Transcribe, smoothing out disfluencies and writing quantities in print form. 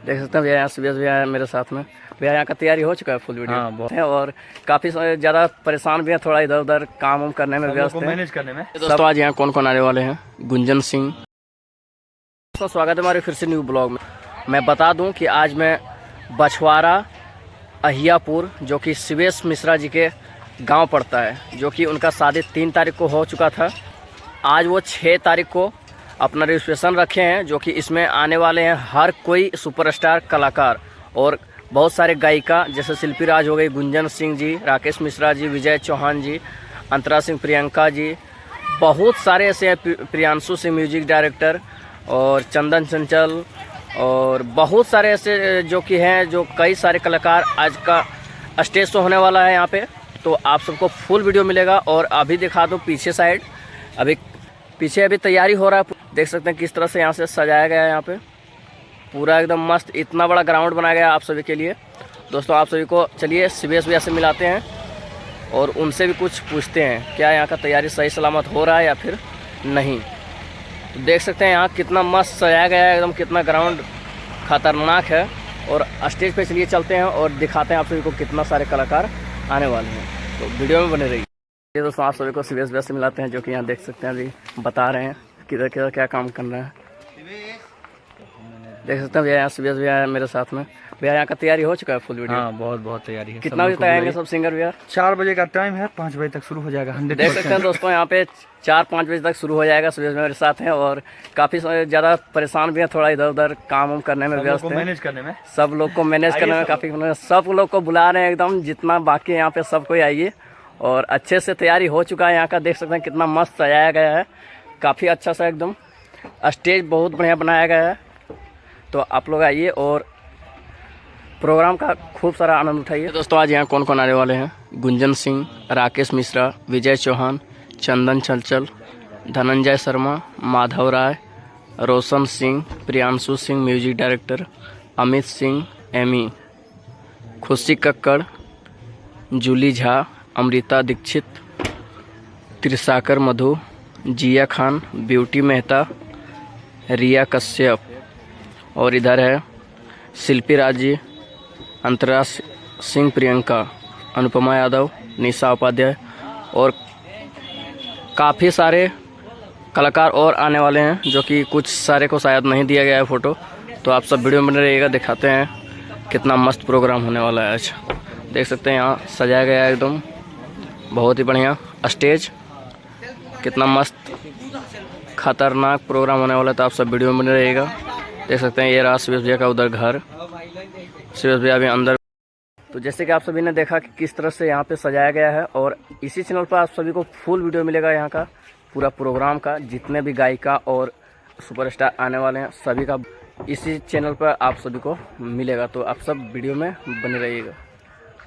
देख सकते हैं भैया यहाँ सुबह भैया है मेरे साथ में। भैया यहाँ का तैयारी हो चुका है फुल वीडियो? हाँ, बहुत है और काफ़ी ज़्यादा परेशान भी हैं, थोड़ा इधर उधर काम वाम करने में व्यस्त हैं, मैनेज करने में। दोस्तों आज यहाँ कौन कौन आने वाले हैं? गुंजन सिंह। दोस्तों स्वागत है हमारे फिर से न्यू ब्लॉग में। मैं बता दूं कि आज मैं बछवाड़ा अहियापुर जो कि शिवेश मिश्रा जी के गांव पड़ता है, जो कि उनका शादी 3 तारीख को हो चुका था। आज वो 6 तारीख को अपना रजिस्ट्रेशन रखे हैं, जो कि इसमें आने वाले हैं हर कोई सुपरस्टार कलाकार और बहुत सारे गायिका, जैसे शिल्पी राज हो गई, गुंजन सिंह जी, राकेश मिश्रा जी, विजय चौहान जी, अंतरा सिंह, प्रियंका जी, बहुत सारे ऐसे हैं, प्रियांशु सिंह म्यूजिक डायरेक्टर और चंदन चंचल और बहुत सारे ऐसे जो कि हैं, जो कई सारे कलाकार। आज का स्टेज शो होने वाला है यहाँ पे, तो आप सबको फुल वीडियो मिलेगा। और अभी दिखा दो पीछे साइड, अभी तैयारी हो रहा है। देख सकते हैं किस तरह से यहाँ से सजाया गया है, यहाँ पे पूरा एकदम मस्त, इतना बड़ा ग्राउंड बनाया गया है आप सभी के लिए। दोस्तों आप सभी को चलिए शिवेश भैया से मिलाते हैं और उनसे भी कुछ पूछते हैं क्या यहाँ का तैयारी सही सलामत हो रहा है या फिर नहीं। तो देख सकते हैं यहाँ कितना मस्त सजाया गया है, एकदम कितना ग्राउंड खतरनाक है। और स्टेज पे चलिए चलते हैं और दिखाते हैं आप सभी को कितना सारे कलाकार आने वाले हैं, तो वीडियो में बने रहिए। ये दोस्तों आप सभी को शिवेश भैया से मिलाते हैं, जो कि यहाँ देख सकते हैं अभी बता रहे हैं किधर किधर क्या काम कर रहे हैं। देख सकते हैं भैया यहाँ शिवेश भैया है मेरे साथ में। भैया यहाँ का तैयारी हो चुका है फुल वीडियो? हाँ, बहुत तैयारी है। कितना बजे तक आएंगे सब सिंगर भैया? 4 बजे का टाइम है, 5 बजे तक शुरू हो जाएगा। देख सकते हैं दोस्तों यहाँ पे 4-5 बजे तक शुरू हो जाएगा। शिवेश मेरे साथ हैं और काफ़ी ज़्यादा परेशान भी हैं, थोड़ा इधर उधर काम वाम करने में व्यस्त हैं, मैनेज करने में, सब लोग को मैनेज करने में काफ़ी, सब लोग को बुला रहे हैं एकदम, जितना बाकी है यहाँ पे सब कोई आइए। और अच्छे से तैयारी हो चुका है यहाँ का, देख सकते हैं कितना मस्त सजाया गया है, काफ़ी अच्छा सा एकदम स्टेज बहुत बढ़िया बनाया गया है। तो आप लोग आइए और प्रोग्राम का खूब सारा आनंद उठाइए। दोस्तों आज यहाँ कौन कौन आने वाले हैं? गुंजन सिंह, राकेश मिश्रा, विजय Chauhan, Chandan Chanchal, Dhananjay Sharma, Madhav Rai, Roshan Singh, Priyanshu Singh music director, Amit Singh Amy, Khushi Kakkar, Julie Jha, Amrita Dixit, Trisakar Madhu, Jiya Khan, Beauty Mehta, Riya Kashyap और इधर है शिल्पी राज जी, अंतरा सिंह, प्रियंका, अनुपमा यादव, निशा उपाध्याय और काफ़ी सारे कलाकार और आने वाले हैं, जो कि कुछ सारे को शायद नहीं दिया गया है फ़ोटो। तो आप सब वीडियो में बने रहिएगा, दिखाते हैं कितना मस्त प्रोग्राम होने वाला है आज। देख सकते हैं यहाँ सजाया गया है एकदम बहुत ही बढ़िया स्टेज, कितना मस्त खतरनाक प्रोग्राम होने वाला है। तो आप सब वीडियो में बने रहिएगा। देख सकते हैं ये रहा शिवेश भैया का उधर घर, शिवेश भैया भी अंदर। तो जैसे कि आप सभी ने देखा कि किस तरह से यहाँ पे सजाया गया है, और इसी चैनल पर आप सभी को फुल वीडियो मिलेगा यहाँ का पूरा प्रोग्राम का, जितने भी गायिका और सुपरस्टार आने वाले हैं सभी का इसी चैनल पर आप सभी को मिलेगा। तो आप सब वीडियो में बने रहिएगा।